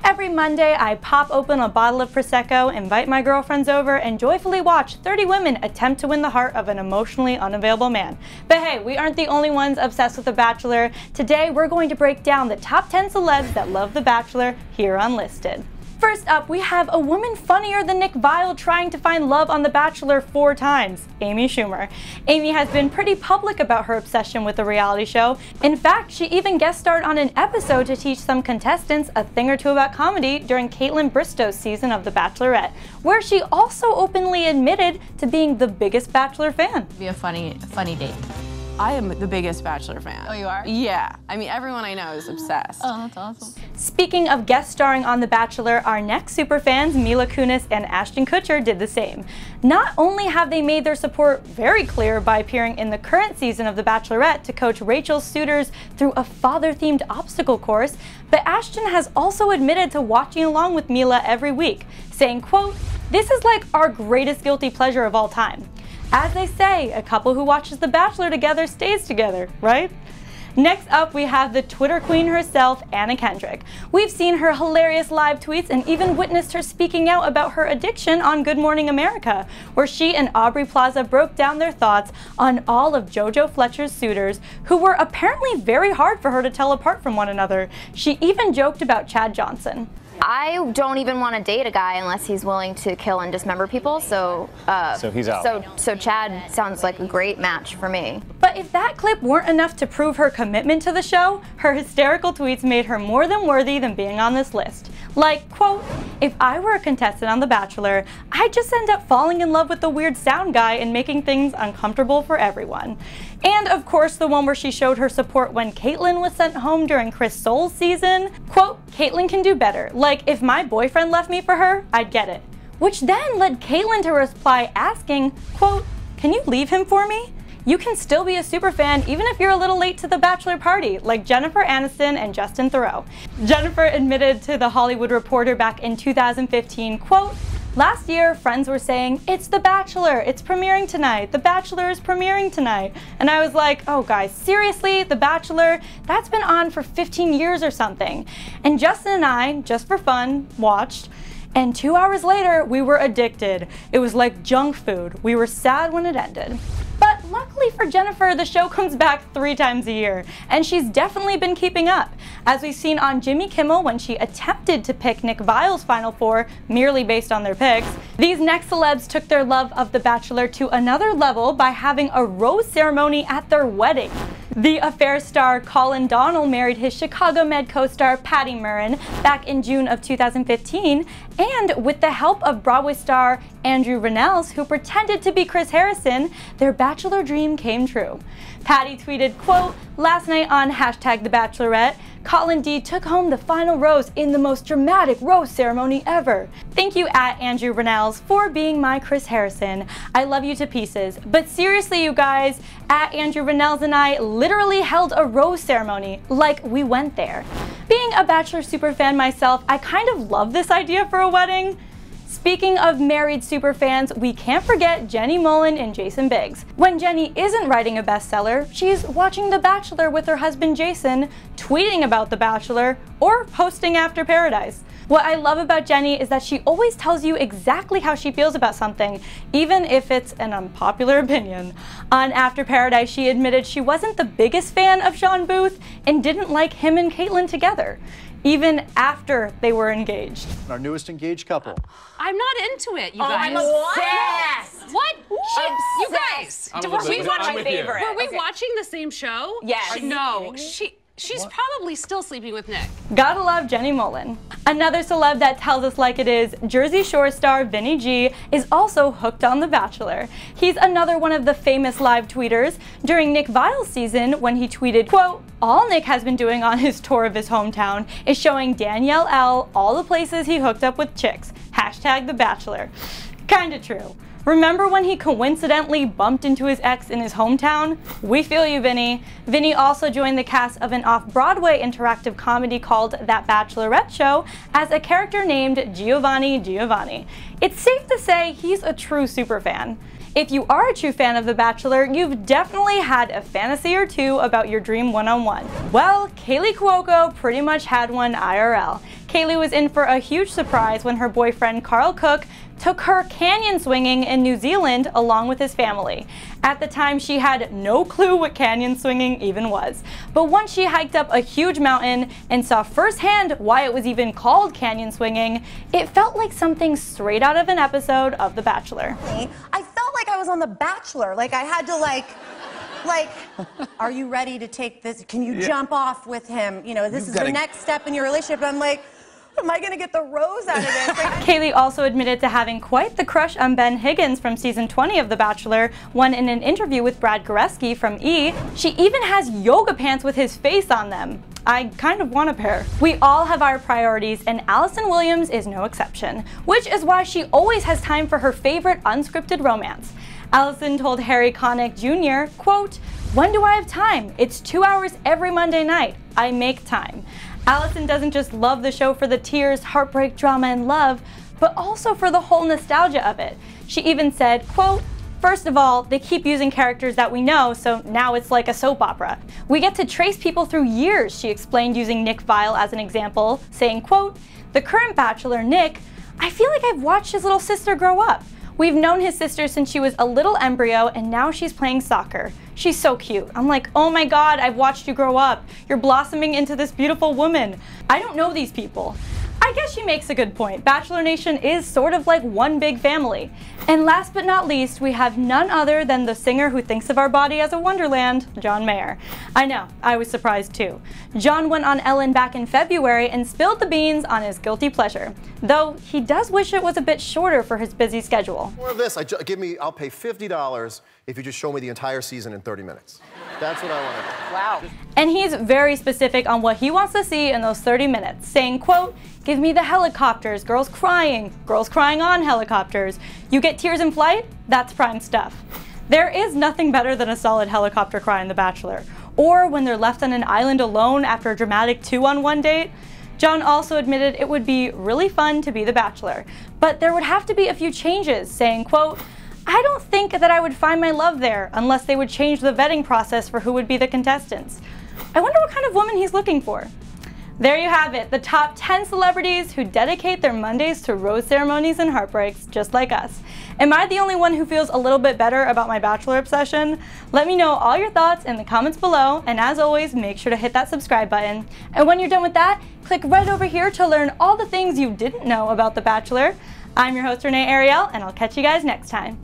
Every Monday, I pop open a bottle of Prosecco, invite my girlfriends over, and joyfully watch 30 women attempt to win the heart of an emotionally unavailable man. But hey, we aren't the only ones obsessed with The Bachelor. Today, we're going to break down the top 10 celebs that love The Bachelor here on Listed. First up, we have a woman funnier than Nick Viall trying to find love on The Bachelor 4 times, Amy Schumer. Amy has been pretty public about her obsession with the reality show. In fact, she even guest starred on an episode to teach some contestants a thing or two about comedy during Kaitlyn Bristow's season of The Bachelorette, where she also openly admitted to being the biggest Bachelor fan. Be a funny date. I am the biggest Bachelor fan. Oh, you are? Yeah. I mean, everyone I know is obsessed. Oh, that's awesome. Speaking of guest starring on The Bachelor, our next superfans, Mila, Kunis, and Ashton Kutcher, did the same. Not only have they made their support very clear by appearing in the current season of The Bachelorette to coach Rachel's suitors through a father-themed obstacle course, but Ashton has also admitted to watching along with Mila every week, saying, quote, "This is like our greatest guilty pleasure of all time. As they say, a couple who watches The Bachelor together stays together, right?" Next up, we have the Twitter queen herself, Anna Kendrick. We've seen her hilarious live tweets and even witnessed her speaking out about her addiction on Good Morning America, where she and Aubrey Plaza broke down their thoughts on all of JoJo Fletcher's suitors, who were apparently very hard for her to tell apart from one another. She even joked about Chad Johnson. I don't even want to date a guy unless he's willing to kill and dismember people, so he's out. So Chad sounds like a great match for me. But if that clip weren't enough to prove her commitment to the show, her hysterical tweets made her more than worthy than being on this list. Like, quote, "If I were a contestant on The Bachelor, I'd just end up falling in love with the weird sound guy and making things uncomfortable for everyone." And of course, the one where she showed her support when Kaitlyn was sent home during Chris Soule's season. Quote, "Kaitlyn can do better. Like, if my boyfriend left me for her, I'd get it." Which then led Kaitlyn to reply asking, quote, "Can you leave him for me? You can still be a superfan even if you're a little late to the Bachelor party, like Jennifer Aniston and Justin Theroux." Jennifer admitted to The Hollywood Reporter back in 2015, quote, "Last year, friends were saying, 'It's The Bachelor, it's premiering tonight, The Bachelor is premiering tonight.' And I was like, oh guys, seriously, The Bachelor? That's been on for 15 years or something." And Justin and I, just for fun, watched, and 2 hours later, we were addicted. It was like junk food. We were sad when it ended. But luckily for Jennifer, the show comes back 3 times a year, and she's definitely been keeping up, as we've seen on Jimmy Kimmel when she attempted to pick Nick Viall's Final Four merely based on their picks. These next celebs took their love of The Bachelor to another level by having a rose ceremony at their wedding. The Affair star Colin Donnell married his Chicago Med co-star Patti Murin back in June of 2015, and with the help of Broadway star Andrew Rannells, who pretended to be Chris Harrison, their Bachelor dream came true. Patti tweeted, quote, "Last night on #TheBachelorette, Colin D took home the final rose in the most dramatic rose ceremony ever. Thank you at Andrew Rannells for being my Chris Harrison. I love you to pieces. But seriously, you guys, at Andrew Rannells and I literally held a rose ceremony, like we went there." Being a Bachelor superfan myself, I kind of love this idea for a wedding. Speaking of married superfans, we can't forget Jenny Mollen and Jason Biggs. When Jenny isn't writing a bestseller, she's watching The Bachelor with her husband Jason, tweeting about The Bachelor, or posting After Paradise. What I love about Jenny is that she always tells you exactly how she feels about something, even if it's an unpopular opinion. On After Paradise, she admitted she wasn't the biggest fan of Sean Booth and didn't like him and Kaitlyn together, even after they were engaged. Our newest engaged couple. I'm not into it, you guys. I'm obsessed. What? You guys, were we one of my favorites. Were we watching the same show? Yes. No, she's probably still sleeping with Nick. Gotta love Jenny Mollen. Another celeb that tells us like it is, Jersey Shore star Vinny G is also hooked on The Bachelor. He's another one of the famous live tweeters during Nick Viall's season when he tweeted, quote, "All Nick has been doing on his tour of his hometown is showing Danielle L all the places he hooked up with chicks. #The Bachelor." Kinda true. Remember when he coincidentally bumped into his ex in his hometown? We feel you, Vinny. Vinny also joined the cast of an off-Broadway interactive comedy called That Bachelorette Show as a character named Giovanni. It's safe to say he's a true superfan. If you are a true fan of The Bachelor, you've definitely had a fantasy or two about your dream one-on-one. Well, Kaley Cuoco pretty much had one IRL. Kaley was in for a huge surprise when her boyfriend Carl Cook took her canyon swinging in New Zealand along with his family. At the time, she had no clue what canyon swinging even was. But once she hiked up a huge mountain and saw firsthand why it was even called canyon swinging, it felt like something straight out of an episode of The Bachelor. I felt like I was on The Bachelor. Like I had to like, are you ready to take this? Can you jump off with him? You know, this is the next step in your relationship. I'm like, am I gonna get the rose out of this? Kaley also admitted to having quite the crush on Ben Higgins from season 20 of The Bachelor, when in an interview with Brad Goreski from E! She even has yoga pants with his face on them. I kind of want a pair. We all have our priorities, and Allison Williams is no exception, which is why she always has time for her favorite unscripted romance. Allison told Harry Connick Jr., quote, "When do I have time? It's 2 hours every Monday night. I make time." Allison doesn't just love the show for the tears, heartbreak, drama, and love, but also for the whole nostalgia of it. She even said, quote, "First of all, they keep using characters that we know, so now it's like a soap opera. We get to trace people through years," she explained, using Nick Viall as an example, saying, quote, "The current Bachelor, Nick, I feel like I've watched his little sister grow up. We've known his sister since she was a little embryo, and now she's playing soccer. She's so cute. I'm like, oh my god, I've watched you grow up. You're blossoming into this beautiful woman. I don't know these people." I guess she makes a good point. Bachelor Nation is sort of like one big family. And last but not least, we have none other than the singer who thinks of our body as a wonderland, John Mayer. I know, I was surprised too. John went on Ellen back in February and spilled the beans on his guilty pleasure, though he does wish it was a bit shorter for his busy schedule. More of this, I'll pay $50 if you just show me the entire season in 30 minutes. That's what I want to do. Wow. And he's very specific on what he wants to see in those 30 minutes, saying, quote, "Give me the helicopters, girls crying on helicopters. You get tears in flight? That's prime stuff." There is nothing better than a solid helicopter cry in The Bachelor, or when they're left on an island alone after a dramatic 2-on-1 date. John also admitted it would be really fun to be The Bachelor, but there would have to be a few changes, saying, quote, "I don't think that I would find my love there unless they would change the vetting process for who would be the contestants." I wonder what kind of woman he's looking for. There you have it, the top 10 celebrities who dedicate their Mondays to rose ceremonies and heartbreaks, just like us. Am I the only one who feels a little bit better about my Bachelor obsession? Let me know all your thoughts in the comments below, and as always, make sure to hit that subscribe button. And when you're done with that, click right over here to learn all the things you didn't know about The Bachelor. I'm your host, Renee Ariel, and I'll catch you guys next time.